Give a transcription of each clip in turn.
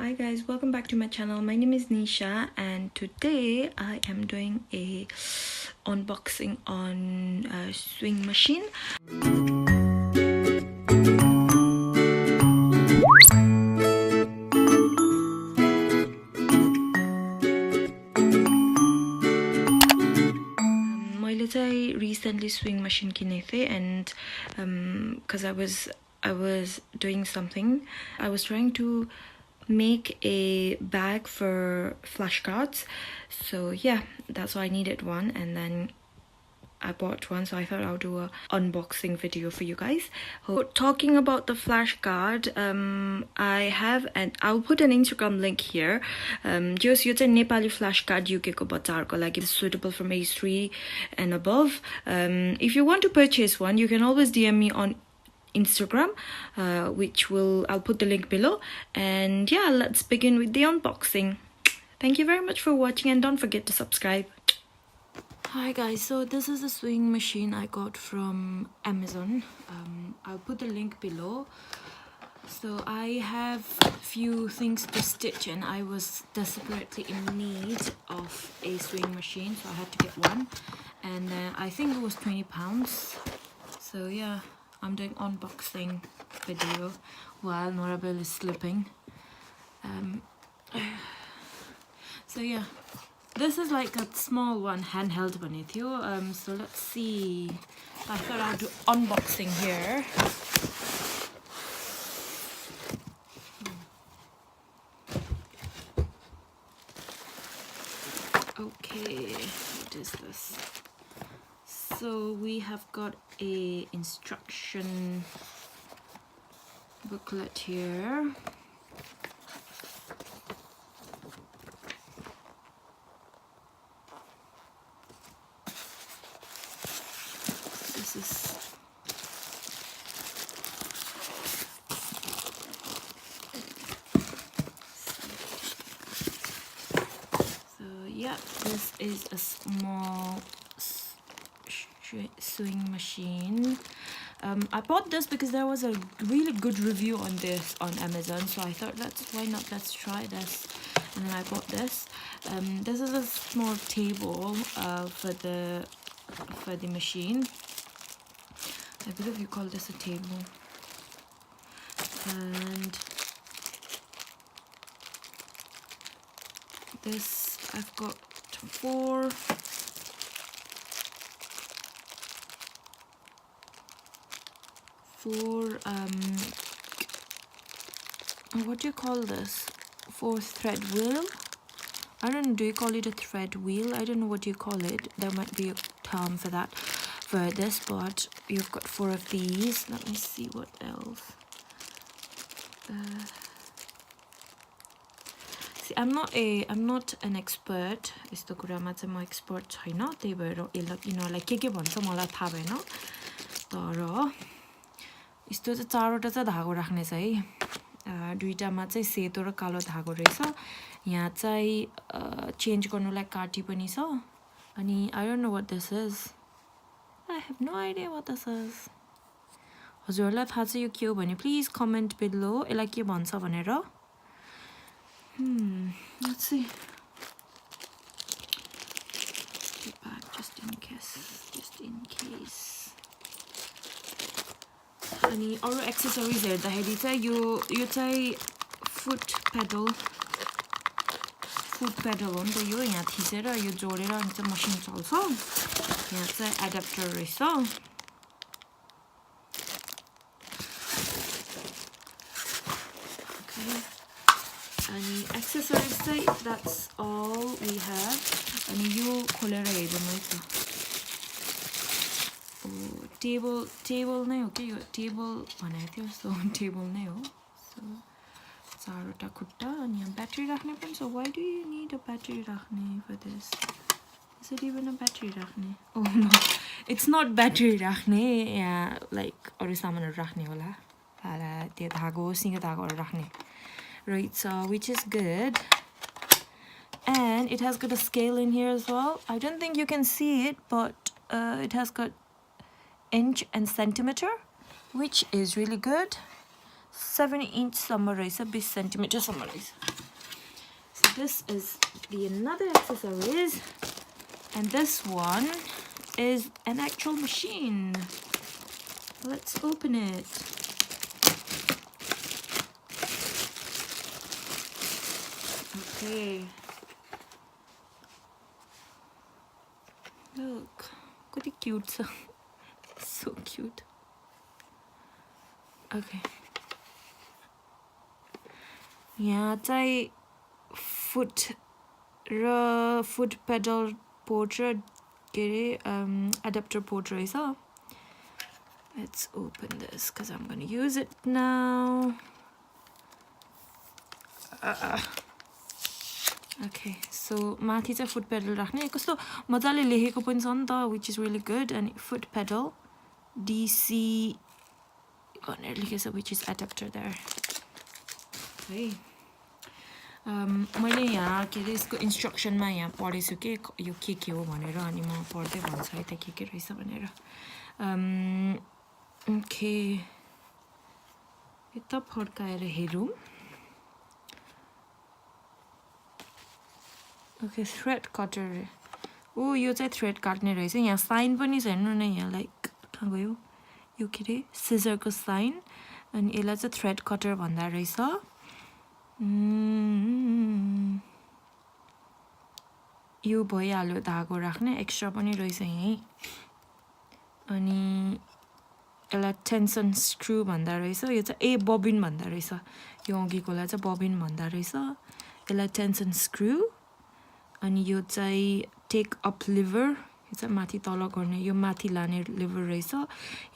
Hi guys, welcome back to my channel. My name is Nisha and today I am doing a unboxing on a swing machine. I recently swing machine kineque and because I was doing something. I was trying to make a bag for flashcards, so yeah, that's why I needed one, and then I bought one, so I thought I'll do a unboxing video for you guys. Talking about the flashcard, I'll put an Instagram link here. Just यो चाहिँ Nepali flashcard UK को बच्चाहरुको लागि suitable from age 3 and above. If you want to purchase one, you can always DM me on Instagram, I'll put the link below. And yeah, let's begin with the unboxing. Thank you very much for watching and don't forget to subscribe. Hi guys, so this is a swing machine I got from Amazon. I'll put the link below. So I have a few things to stitch and I was desperately in need of a swing machine, so I had to get one, and I think it was £20. So yeah, I'm doing unboxing video while Norabel is sleeping. So yeah, this is like a small one, handheld one. So let's see. I thought I'll do unboxing here. Okay, what is this? So we have got a instruction booklet here. This is so yeah, this is a small swing machine. I bought this because there was a really good review on this on Amazon, so I thought let's try this, and then I bought this. This is a small table for the machine. I believe you call this a table. And this, I've got four what do you call this? 4-thread wheel? I don't know, do you call it a thread wheel? I don't know what you call it. There might be a term for that, for this, but you've got 4 of these. Let me see what else. See, I'm not an expert. यस्तो कुरामा चाहिँ म expert छैन, त्यही भएर यिनीहरुलाई के भन्छ मलाई थाहा भएन। तर यस्तो चाहिँ 4वटा चाहिँ धागो राख्ने छ है। दुईटामा चाहिँ सेतो र कालो धागो रहेछ। यहाँ चाहिँ चेन्ज गर्नुलाई काटी पनि छ। अनि I don't know what this is. I have no idea what this is. हजुरहरुलाई थाहा छ यो के हो भने please comment below यसलाई के भन्छ भनेर. Let's see. Get back just in case. अनि अरु एक्सेसरिज हेर्दाखेरि चाहिँ यो चाहिँ फुट पेडल हो नि त यो. यहाँ थिचेर यो जोडेर अनि चाहिँ मसिन चल्छ. यहाँ चाहिँ एडाप्टर रहेछ. Okay. अनि एक्सेसरिज चाहिँ that's all we have. अनि यो खोलेर हेर्नु है त. टेबल नै हो के यो, टेबल भनेको थियो, सो टेबल नै हो. सो 4वटा खुट्टा अनि यहाँ ब्याट्री राख्ने पनि छ. Why do you need a battery राख्ने for this? Is it even a battery राख्ने? Oh no, it's not battery राख्ने. यहाँ like अरु सामानहरु राख्ने होला. त्यो धागो सिंगो धागोहरु राख्ने. Right, so which is good. And it has got a scale in here as well. I don't think you can see it, but it has got inch and centimeter, which is really good. 7-inch summer race, 20 centimeter summer race. So this is the another accessories, and this one is an actual machine. Let's open it. Okay. Look, pretty cute. So cute. Okay. यहाँ चाहिँ foot pedal port र के अरे adapter port रहेछ. Let's open this because I'm going to use it now. Okay, so माथि चाहिँ foot pedal राख्ने कस्तो मजाले लेखेको पनि छ नि त, which is really good. And foot pedal DC भनेर लेखेछ, which is adapter there. Okay. मैले यहाँ के अरे यसको इन्स्ट्रक्सनमा यहाँ पढेछु के यो के हो भनेर, अनि म पढ्दै भन्छु है त के रहेछ भनेर. ओके, यता फर्काएर हेरौँ. Okay, thread cutter. ओ यो चाहिँ थ्रेड काट्ने रहेछ. यहाँ साइन पनि छ हेर्नु न, यहाँ लाइक कहाँ गयो यो के अरे सिजरको साइन, अनि यसलाई चाहिँ थ्रेड कटर भन्दा रहेछ. यो भइहाल्यो धागो राख्ने, एक्स्ट्रा पनि रहेछ यहीँ. अनि यसलाई टेन्सन स्क्रु भन्दा रहेछ. यो चाहिँ बबिन भन्दा रहेछ, यो अघिकोलाई चाहिँ बबिन भन्दा रहेछ. यसलाई टेन्सन स्क्रु. अनि यो चाहिँ टेक अप लिभर, यो चाहिँ माथि तल गर्ने, यो माथि लाने लिभर रहेछ.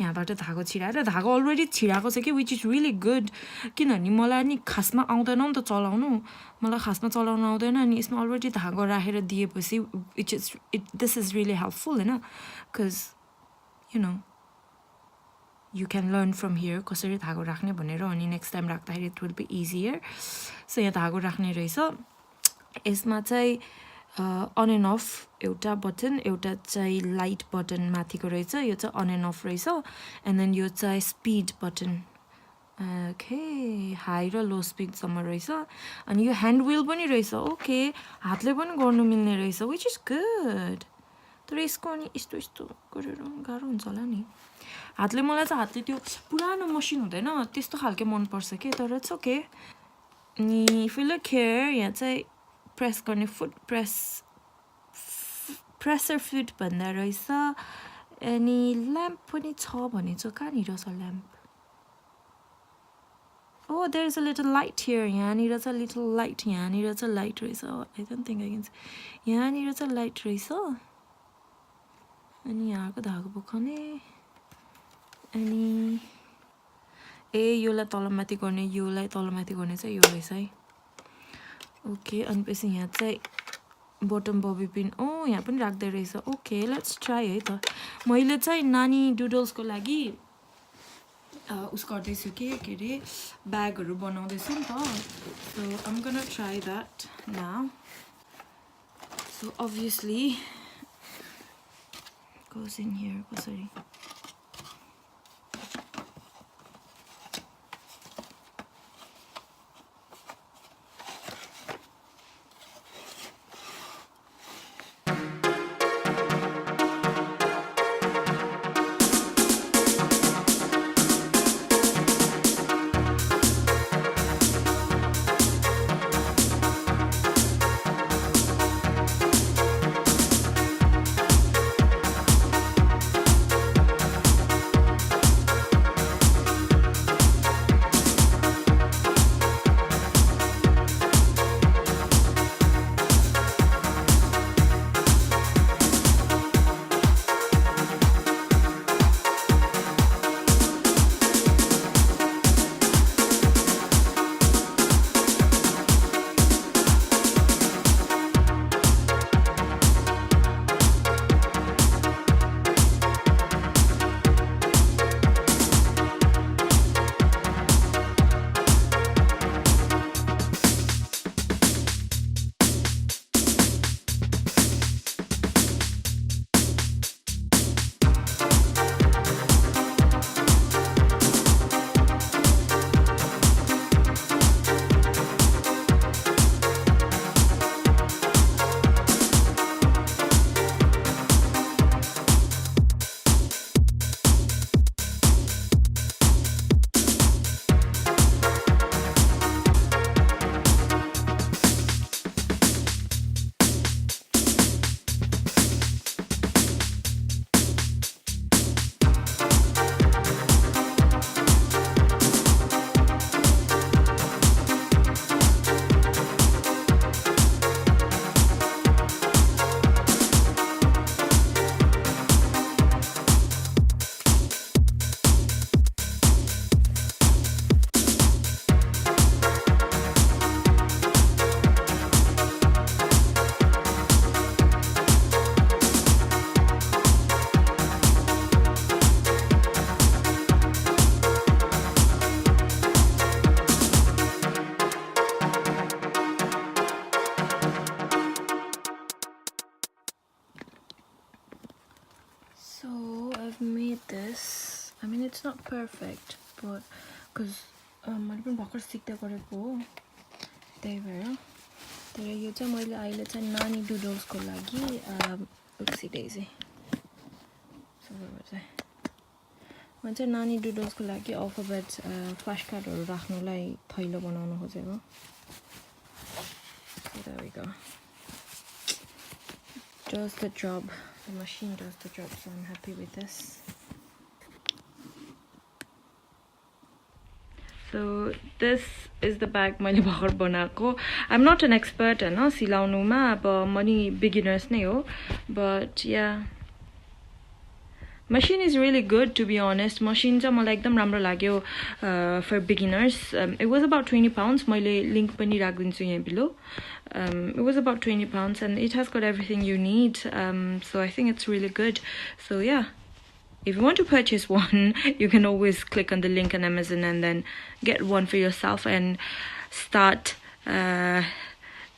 यहाँबाट धागो छिराएर, धागो अलरेडी छिराएको छ कि, विच इज रियली गुड. किनभने मलाई नि खासमा आउँदैन नि त चलाउनु, मलाई खासमा चलाउनु आउँदैन. अनि यसमा अलरेडी धागो राखेर दिएपछि दिस इज रियली हेल्पफुल होइन, because you know you can learn from here कसरी धागो राख्ने भनेर. अनि नेक्स्ट टाइम राख्दाखेरि इट विल बी इजियर. सो यहाँ धागो राख्ने रहेछ. यसमा चाहिँ अन एन्ड अफ एउटा बटन, एउटा चाहिँ लाइट बटन माथिको रहेछ. यो चाहिँ अन एन्ड अफ रहेछ. एन्ड देन यो चाहिँ स्पिड बटन. ओके, हाई र लो स्पिडसम्म रहेछ. अनि यो ह्यान्ड विल पनि रहेछ. ओके, हातले पनि गर्नु मिल्ने रहेछ, विच इज गुड. तर यसको अनि यस्तो यस्तो गरेर गाह्रो हुन्छ होला नि हातले. मलाई चाहिँ हातले त्यो पुरानो मसिन हुँदैन त्यस्तो खालके मनपर्छ कि, तर इट्स ओके. अनि फिल केयर यहाँ चाहिँ प्रेस गर्ने फुट प्रेसर फिट भन्दा रहेछ. अनि ल्याम्प पनि छ भने चाहिँ कहाँनिर छ lamp? Oh, there is a little light here. यहाँनिर चाहिँ little light, यहाँनिर चाहिँ light रहेछ. I don't think I can see. यहाँनिर चाहिँ light रहेछ. अनि यहाँको धागो बोक्ने. अनि योलाई तलमाथि गर्ने, योलाई तलमाथि गर्ने चाहिँ यो रहेछ है. ओके, अनि पछि यहाँ चाहिँ बटम बबी पिन. यहाँ पनि राख्दै रहेछ. ओके, लेट्स ट्राई है त. मैले चाहिँ नानी डुडल्सको लागि उस गर्दैछु के अरे ब्यागहरू बनाउँदैछु नि त. So I am gonna try that now. So obviously goes in here. कसरी it's not perfect, but because मैले पनि भर्खर सिक्दै गरेको हो त्यही भएर तर यो चाहिँ मैले अहिले चाहिँ नानी डुडल्सको लागि उक्सी डेजी म चाहिँ नानी डुडल्सको लागि अल्फाबेट्स फ्ल्याश कार्डहरु राख्नलाई थैलो बनाउन खोजेको So there we go. Does the job. The machine does the job, so I'm happy with this. So this is the bag मैले भर्खर बनाएको. I'm not an expert हैन सिलाउनुमा अब म नि beginners नै हो but yeah machine is really good to be honest. Machine चाहिँ मलाई एकदम राम्रो लाग्यो for beginners. It was about 20 pounds. मैले link पनि राख्दिन्छु यहाँ below. It was about 20 pounds and it has got everything you need. So I think it's really good. So yeah, if you want to purchase one, you can always click on the link on Amazon and then get one for yourself and start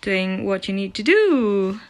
doing what you need to do.